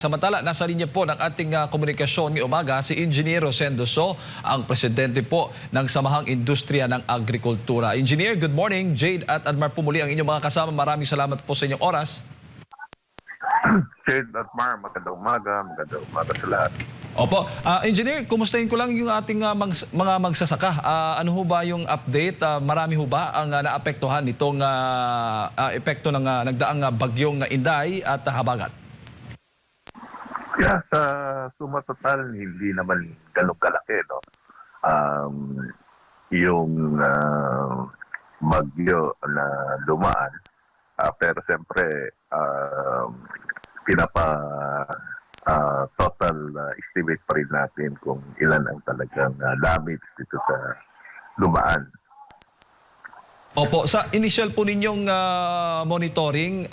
Samantala, nasa linya po ng ating komunikasyon ngayong umaga si Engineer Sendoso, ang presidente po ng Samahang Industriya ng Agrikultura. Engineer, good morning. Jade at Admar po muli ang inyong mga kasama. Maraming salamat po sa inyong oras. Jade at Mar, magandang umaga sa lahat. Opo. Engineer, kumustahin ko lang yung ating mga magsasaka. Ano ho ba yung update? Marami ho ba ang naapektuhan nitong epekto ng nagdaang bagyong Inday at Habagat? Yeah, sa suma total, hindi naman ganun kalaki, no? Yung bagyo na dumaan, pero siyempre, total estimate pa rin natin kung ilan ang talagang damage dito sa dumaan. Opo, sa initial po ninyong monitoring,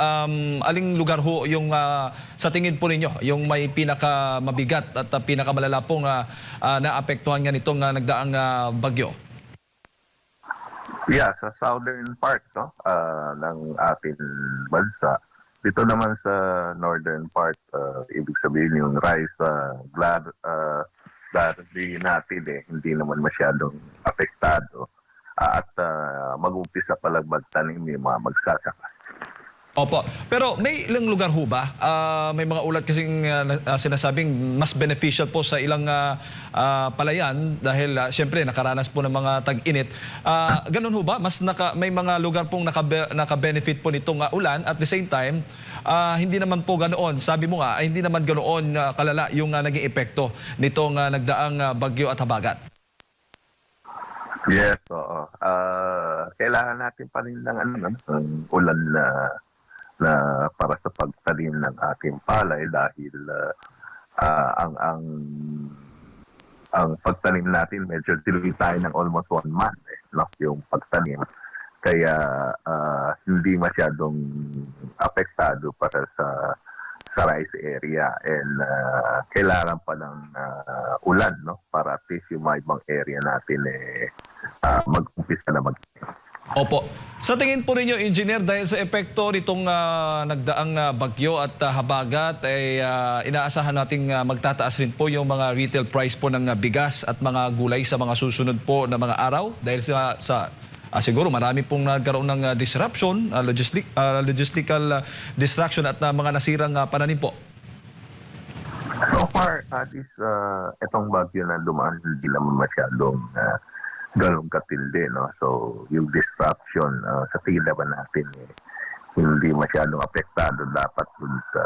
aling lugar ho yung sa tingin po ninyo, yung may pinakamabigat at pinakamalala pong naapektuhan nga nitong nagdaang bagyo? Yeah, sa southern part, no, ng ating bansa. Dito naman sa northern part, ibig sabihin yung rice, gladly natin hindi naman masyadong apektado. At mag-umpisa pa lang magtanim yung mga magsasaka. Opo. Pero may ilang lugar ho ba? May mga ulat kasing sinasabing mas beneficial po sa ilang palayan dahil siyempre nakaranas po ng mga tag-init. Ganun ho ba? May mga lugar pong naka-benefit po nitong ulan at the same time, hindi naman po ganoon. Sabi mo nga, hindi naman ganoon kalala yung naging epekto nitong nagdaang bagyo at habagat. Yes, oo. Kailangan natin pa rin ng ulan na para sa pagtanim ng ating palay dahil ang pagtanim natin medyo delayed tayo ng almost 1 month no, yung pagtanim. Kaya hindi masyadong apektado para sa rice area and kailangan pa ng ulan no para at least yung mga ibang area natin mag-umpisa na Opo. Sa tingin po ninyo, Engineer, dahil sa epekto nitong nagdaang bagyo at habagat, ay inaasahan nating magtataas rin po yung mga retail price po ng bigas at mga gulay sa mga susunod po na mga araw dahil siguro marami pong nagkaroon ng disruption, logistical distraction at mga nasirang pananim po. So far, itong bagyo na dumaan, hindi naman masyadong ganun katindi, no? So, yung disruption sa tingin naman natin, hindi masyadong apektado dapat dun sa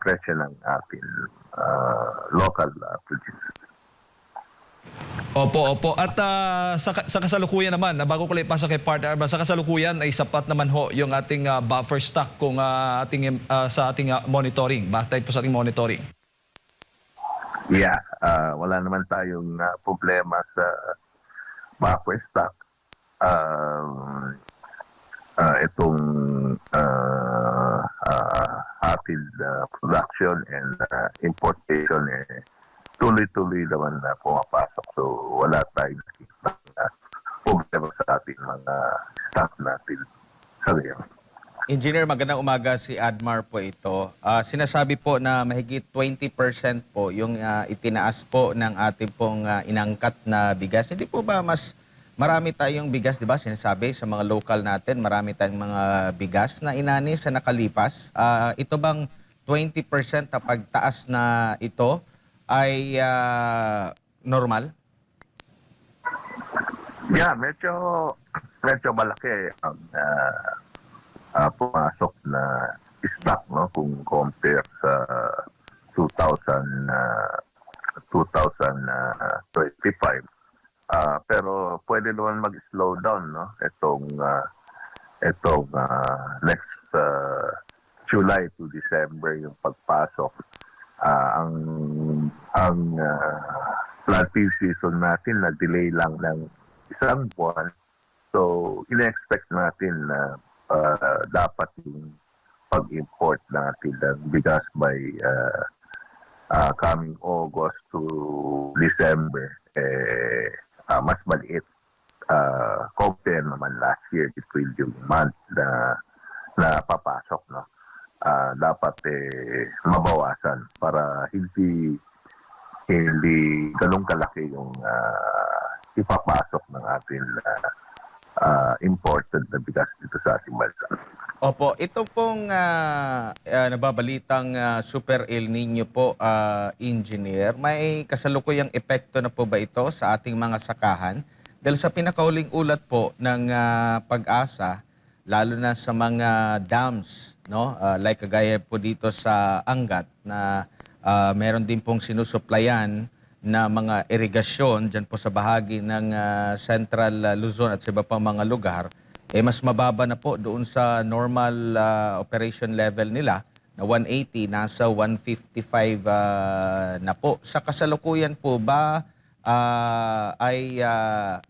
presyo ng ating local producers. Opo. At sa kasalukuyan naman, bago ko lang ipasa kay partner, sa kasalukuyan ay sapat naman ho yung ating buffer stock kung sa ating monitoring, batay po sa ating monitoring. Yeah, wala naman tayong problema sa buffer stock. Itong ating production and importation tuloy-tuloy naman na pumapasok. So wala tayong problema sa ating mga stock natin sa ngayon. Engineer, magandang umaga, si Admar po ito. Sinasabi po na mahigit 20% po yung itinaas po ng ating pong inangkat na bigas. Hindi po ba mas marami tayong bigas, di ba? Sinasabi sa mga local natin, marami tayong mga bigas na inani sa nakalipas. Ito bang 20% na pagtaas na ito ay normal? Yeah, medyo malaki ang pumasok na stock, no, kung compare sa 2025. Pero pwede naman mag-slow down, no, itong next July to December yung pagpasok. Ang planting season natin na delay lang ng isang buwan. So, ina-expect natin na dapat yung pag-import natin ng bigas by coming August to December, mas maliit compare naman last year between yung month na papasok, no? dapat mabawasan para hindi ganun kalaki yung ipapasok ng ating imported na bigas dito sa ating bansa. Opo, ito pong nababalitang Super El Nino po, engineer, may kasalukuyang epekto na po ba ito sa ating mga sakahan? Dahil sa pinakauling ulat po ng Pag-asa, lalo na sa mga dams, no? Like kagaya po dito sa Angat na meron din pong sinusuplayan na mga irigasyon dyan po sa bahagi ng Central Luzon at sa iba pang mga lugar, mas mababa na po doon sa normal operation level nila na 180, nasa 155 na po. Sa kasalukuyan po ba ay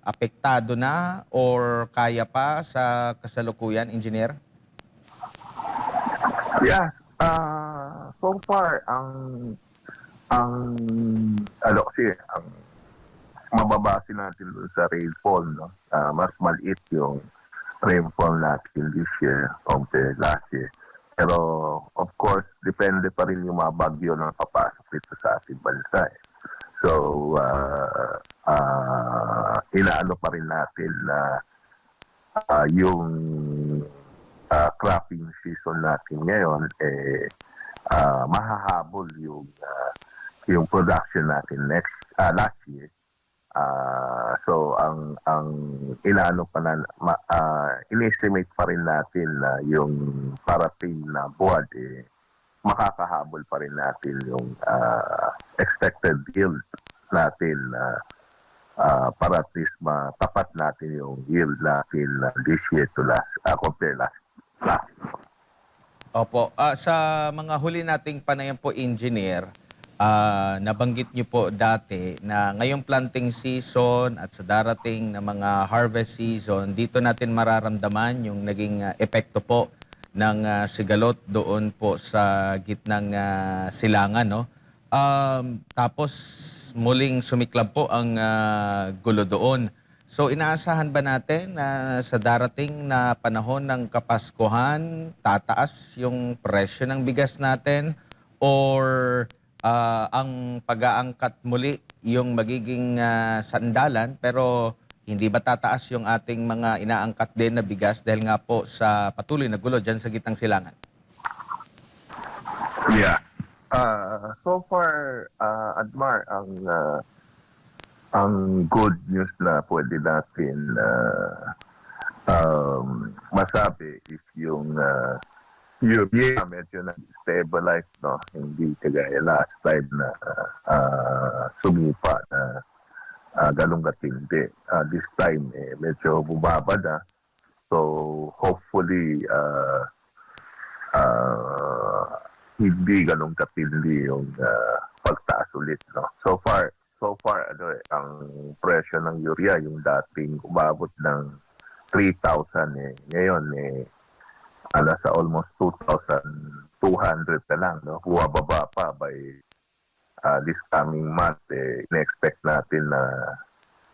apektado na or kaya pa sa kasalukuyan, engineer? Yeah, so far ang ang mababase natin doon sa rainfall, no? Mas maliit yung rainfall natin this year compared last year. Pero of course, depende pa rin yung mga bagyo na papasok dito sa ating bansa. So, inaano pa rin natin na yung cropping season natin ngayon, mahahabol yung production natin last year. So ang inaano pa na in-estimate pa rin natin na yung parating na buwan makakahabol pa rin natin yung expected yield natin para at least matapat natin yung yield natin this year to last compare last. Opo. Sa mga huli nating panayam po, engineer, nabanggit niyo po dati na ngayong planting season at sa darating na mga harvest season, dito natin mararamdaman yung naging epekto po ng sigalot doon po sa gitnang silangan, no? Tapos muling sumiklab po ang gulo doon. So inaasahan ba natin na sa darating na panahon ng Kapaskuhan, tataas yung presyo ng bigas natin or ang pag-aangkat muli yung magiging sandalan pero hindi ba tataas yung ating mga inaangkat din na bigas dahil nga po sa patuloy na gulo dyan sa gitnang silangan? Yeah. So far, Admar, ang good news na pwede natin masabi is yung urea medyo na-stabilize, no? Hindi kagaya last time na sumipa na ganun katindi. This time, medyo bumaba na. So, hopefully, hindi ganun katindi yung pagtaas ulit, no? So far, ang presyo ng urea, yung dating umabot ng 3,000, ngayon, nasa almost 2,200 na lang, no? Bumababa pa by this coming month, in-expect natin na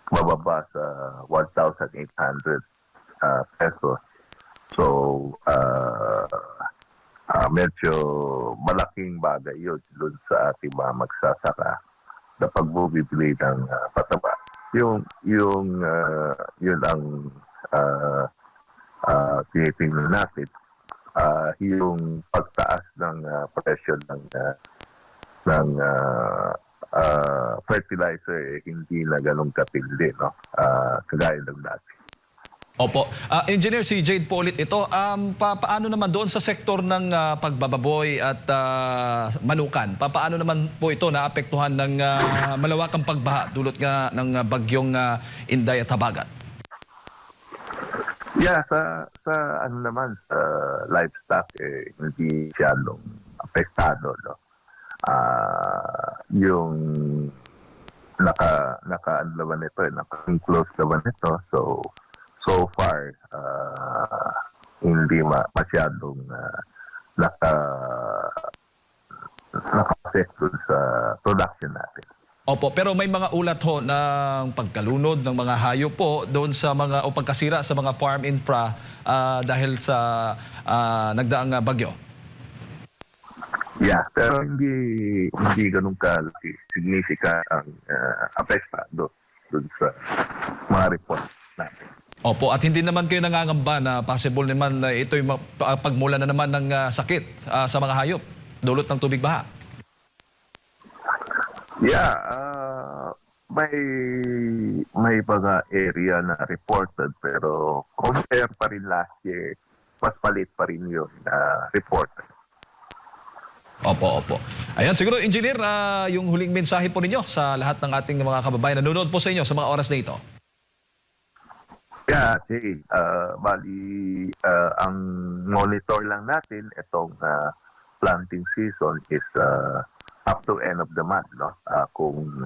mababa sa 1,800 pesos. So, medyo malaking bagay yun doon sa ating mga magsasaka na pagbubibili ng pataba. Yun ang tinitingnan natin. Yung pagtaas ng presyo ng fertilizer hindi na ganun katindi, no? Kagaya ng dati. Opo. Engineer, si Jade po ulit ito. Paano naman doon sa sektor ng pagbababoy at manukan? Paano naman po ito naapektuhan ng malawakang pagbaha dulot nga ng bagyong Inday at Habagat? Yeah, sa ano naman, sa livestock, hindi siyadong apektado, no? Yung naka-ano naman ito, naka-enclose naman ito. So far, hindi masyadong naka-affect sa production natin. Opo, pero may mga ulat ho ng pagkalunod ng mga hayop po doon sa mga o pagkasira sa mga farm infra dahil sa nagdaang bagyo. Yeah, pero hindi ganun kalaki, significant ang apektado dun sa mga report natin. Opo, at hindi naman kayo nangangamba na possible naman na ito'y pagmula na naman ng sakit sa mga hayop, dulot ng tubig baha. Yeah, may mga area na reported pero compare pa rin last year, mas palit pa rin yung reported. Opo, opo. Ayan, siguro, Engineer, yung huling mensahe po ninyo sa lahat ng ating mga kababayan na nanonood po sa inyo sa mga oras na ito. Yeah, Jay, bali, ang monitor lang natin itong planting season is up to end of the month, no? Kung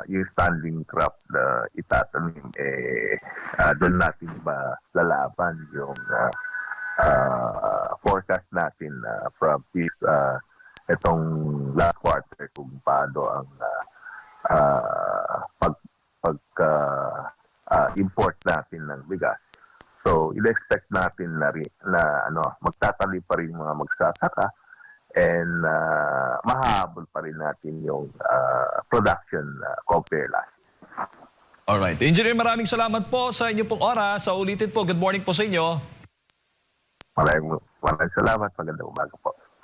yung standing crop na itatanim, doon natin ba lalaban yung forecast natin from this itong last quarter kung paano ang import natin ng bigas. So, in-expect natin na magtatanim pa rin mga magsasaka and mahabol pa rin natin yung production compare last year. Alright. Engineer, maraming salamat po sa inyo pong oras. Sa ulitin po, good morning po sa inyo. Maraming salamat. Magandang umaga po.